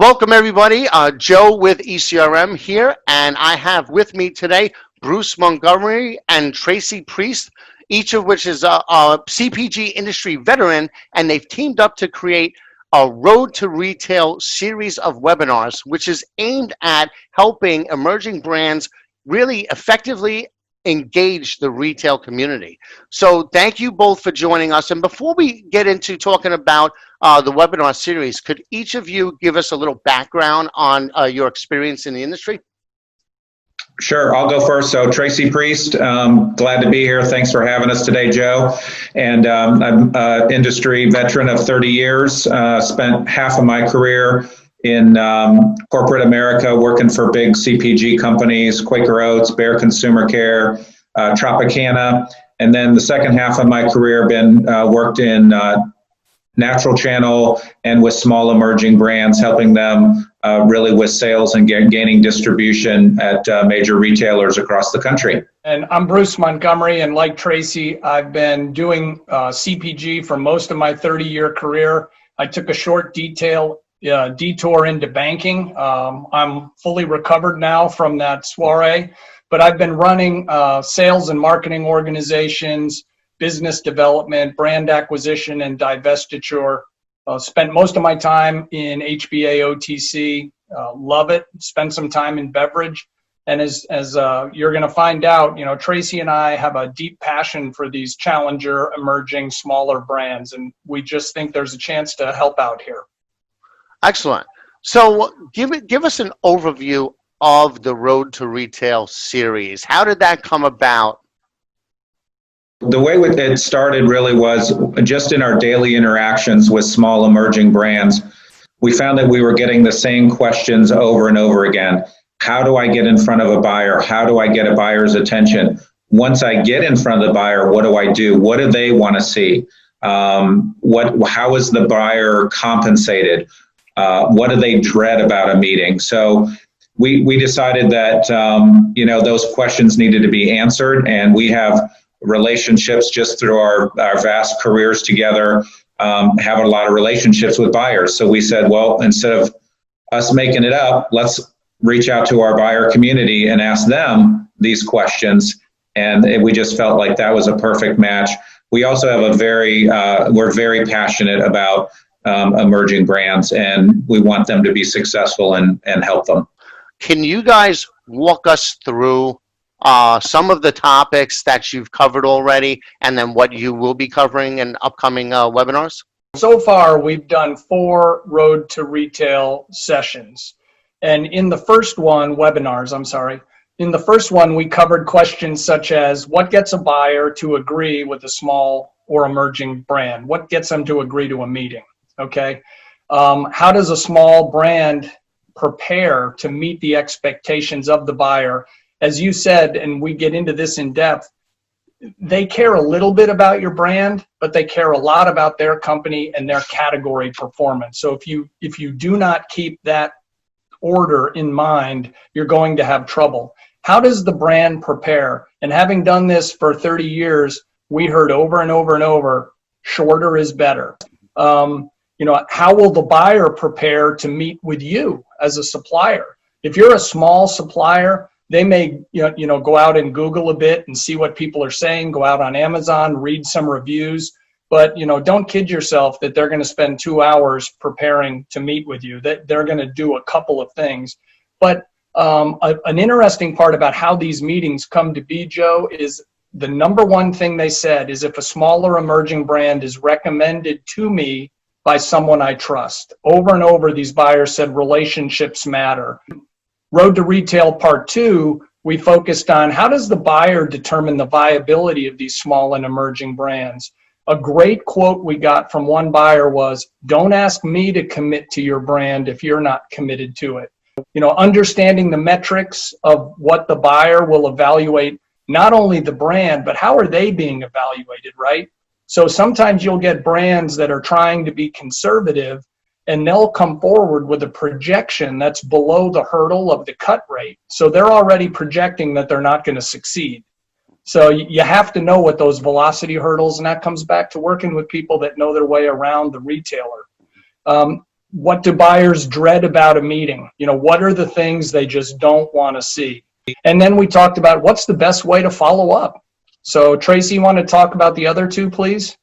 Welcome everybody, Joe with ECRM here, and I have with me today Bruce Montgomery and Tracey Priest, each of which is a CPG industry veteran, and they've teamed up to create a Road to Retail series of webinars, which is aimed at helping emerging brands really effectively engage the retail community. So thank you both for joining us. And before we get into talking about the webinar series, could each of you give us a little background on your experience in the industry? Sure, I'll go first. So Tracey Priest, glad to be here. Thanks for having us today, Joe. And I'm an industry veteran of 30 years, spent half of my career in corporate America working for big CPG companies, Quaker Oats, Bayer Consumer Care, Tropicana. And then the second half of my career worked in natural channel and with small emerging brands, helping them really with sales and gaining distribution at major retailers across the country. And I'm Bruce Montgomery, and like Tracey, I've been doing CPG for most of my 30-year career. I took a short detour into banking. I'm fully recovered now from that soiree, but I've been running sales and marketing organizations, business development, brand acquisition, and divestiture. Spent most of my time in HBA OTC. Love it. Spent some time in beverage. And as you're going to find out, you know, Tracey and I have a deep passion for these challenger, emerging, smaller brands, and we just think there's a chance to help out here. Excellent. So give us an overview of the Road to Retail series. How did that come about? The way it started really was just in our daily interactions with small emerging brands. We found that we were getting the same questions over and over again. How do I get in front of a buyer? How do I get a buyer's attention? Once I get in front of the buyer, what do I do? What do they want to see? How is the buyer compensated? What do they dread about a meeting? So we decided that those questions needed to be answered, and we have relationships just through our vast careers together, have a lot of relationships with buyers. So we said, well, instead of us making it up, let's reach out to our buyer community and ask them these questions. And we just felt like that was a perfect match. We also have we're very passionate about emerging brands, and we want them to be successful and help them. Can you guys walk us through some of the topics that you've covered already, and then what you will be covering in upcoming webinars? So far, we've done 4 Road to Retail sessions. And in the first one, in the first one, we covered questions such as what gets a buyer to agree with a small or emerging brand? What gets them to agree to a meeting? Okay. How does a small brand prepare to meet the expectations of the buyer? As you said, and we get into this in depth, they care a little bit about your brand, but they care a lot about their company and their category performance. So if you do not keep that order in mind, you're going to have trouble. How does the brand prepare? And having done this for 30 years, we heard over and over and over, shorter is better. How will the buyer prepare to meet with you as a supplier? If you're a small supplier, they may go out and Google a bit and see what people are saying, go out on Amazon, read some reviews, but don't kid yourself that they're going to spend 2 hours preparing to meet with you. That they're going to do a couple of things. But an interesting part about how these meetings come to be, Joe, is the number one thing they said is if a smaller emerging brand is recommended to me by someone I trust. Over and over, these buyers said relationships matter. Road to Retail Part 2, we focused on how does the buyer determine the viability of these small and emerging brands. A great quote we got from one buyer was, don't ask me to commit to your brand if you're not committed to it. Understanding the metrics of what the buyer will evaluate, not only the brand, but how are they being evaluated, right? So sometimes you'll get brands that are trying to be conservative, and they'll come forward with a projection that's below the hurdle of the cut rate. So they're already projecting that they're not going to succeed. So you have to know what those velocity hurdles, and that comes back to working with people that know their way around the retailer. what do buyers dread about a meeting? You know, what are the things they just don't want to see? And then we talked about what's the best way to follow up. So Tracey, you want to talk about the other two, please?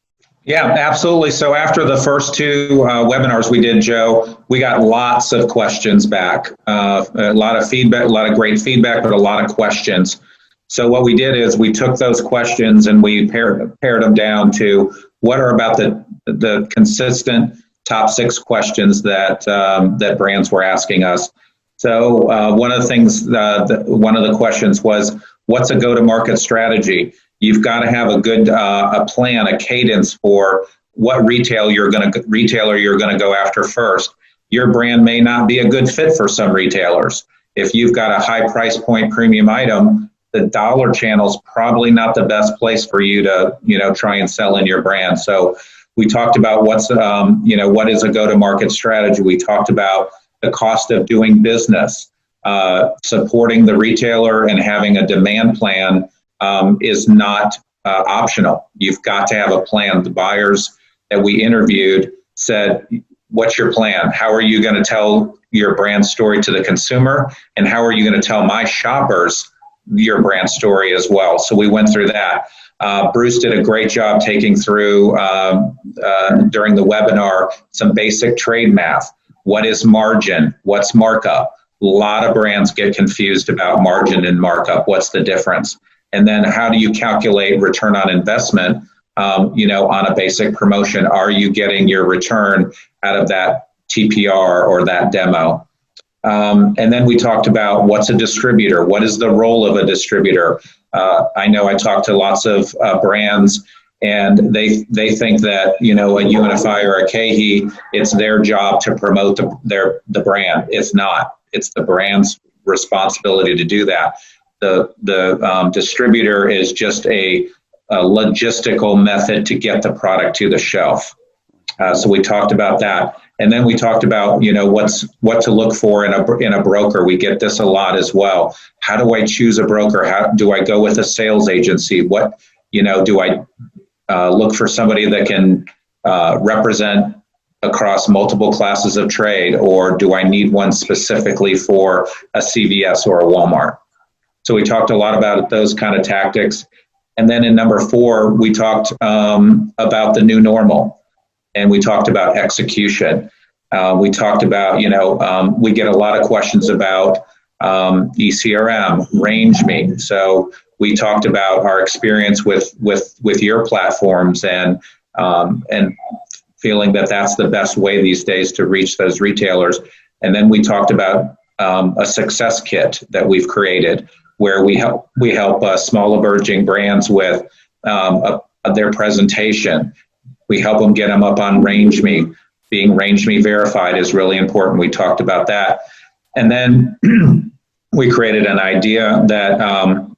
Yeah, absolutely. So after the first two webinars we did, Joe, we got lots of questions back, a lot of feedback, a lot of great feedback, but a lot of questions. So what we did is we took those questions and we pared them down to what are about the consistent top 6 questions that that brands were asking us. So one of the things, one of the questions was, what's a go-to-market strategy? You've got to have a good a plan, a cadence for what retailer you're going to go after first. Your brand may not be a good fit for some retailers. If you've got a high price point premium item, the dollar channel is probably not the best place for you to, you know, try and sell in your brand. So we talked about what's, you know, what is a go-to-market strategy. We talked about the cost of doing business, supporting the retailer and having a demand plan is not optional. You've got to have a plan. The buyers that we interviewed said, what's your plan? How are you going to tell your brand story to the consumer? And how are you going to tell my shoppers your brand story as well? So we went through that. Bruce did a great job taking through during the webinar some basic trade math. What is margin? What's markup? A lot of brands get confused about margin and markup. What's the difference? And then how do you calculate return on investment, you know, on a basic promotion? Are you getting your return out of that TPR or that demo? And then we talked about what's a distributor? What is the role of a distributor? I know I talked to lots of brands, and they think that, you know, a Unify or a KeHE, it's their job to promote the brand. It's not. It's the brand's responsibility to do that. The distributor is just a logistical method to get the product to the shelf. So we talked about that. And then we talked about, you know, what to look for in a broker. We get this a lot as well. How do I choose a broker? How do I go with a sales agency? What, you know, do I look for somebody that can represent across multiple classes of trade, or do I need one specifically for a CVS or a Walmart? So we talked a lot about those kind of tactics. And then in number 4, we talked about the new normal. And we talked about execution. We talked about, you know, we get a lot of questions about ECRM, Range Me. So we talked about our experience with your platforms and feeling that that's the best way these days to reach those retailers. And then we talked about a success kit that we've created, where we help small emerging brands with their presentation. We help them get them up on Range Me. Being Range Me verified is really important. We talked about that. And then we created an idea that,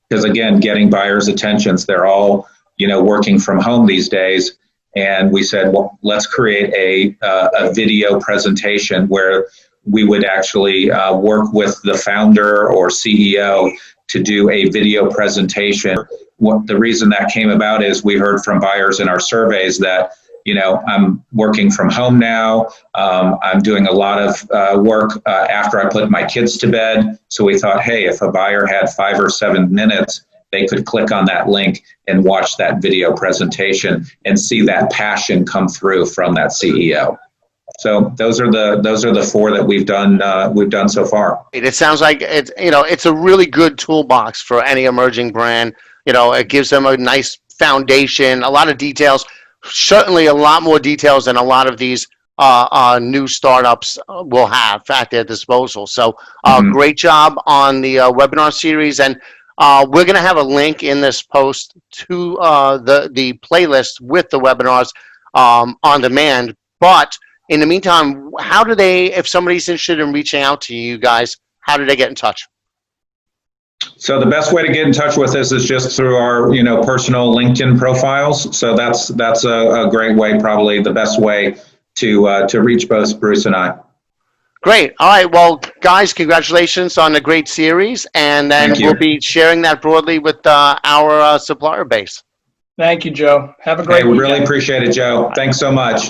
because again, getting buyers' attentions, they're all, you know, working from home these days. And we said, well, let's create a video presentation where we would actually work with the founder or CEO to do a video presentation. What the reason that came about is we heard from buyers in our surveys that, you know, I'm working from home now. I'm doing a lot of work after I put my kids to bed. So we thought, hey, if a buyer had 5 or 7 minutes, they could click on that link and watch that video presentation and see that passion come through from that CEO. So those are the 4 that we've done so far. It sounds like it's, you know, it's a really good toolbox for any emerging brand. You know, it gives them a nice foundation, a lot of details, certainly a lot more details than a lot of these new startups will have at their disposal. So great job on the webinar series. And we're going to have a link in this post to the playlist with the webinars on demand. But in the meantime, how do they, if somebody's interested in reaching out to you guys, how do they get in touch? So the best way to get in touch with us is just through our, you know, personal LinkedIn profiles. So that's a great way, probably the best way to reach both Bruce and I. Great. All right. Well, guys, congratulations on the great series. And then we'll be sharing that broadly with our supplier base. Thank you, Joe. Have a great weekend. Really appreciate it, Joe. Thanks so much.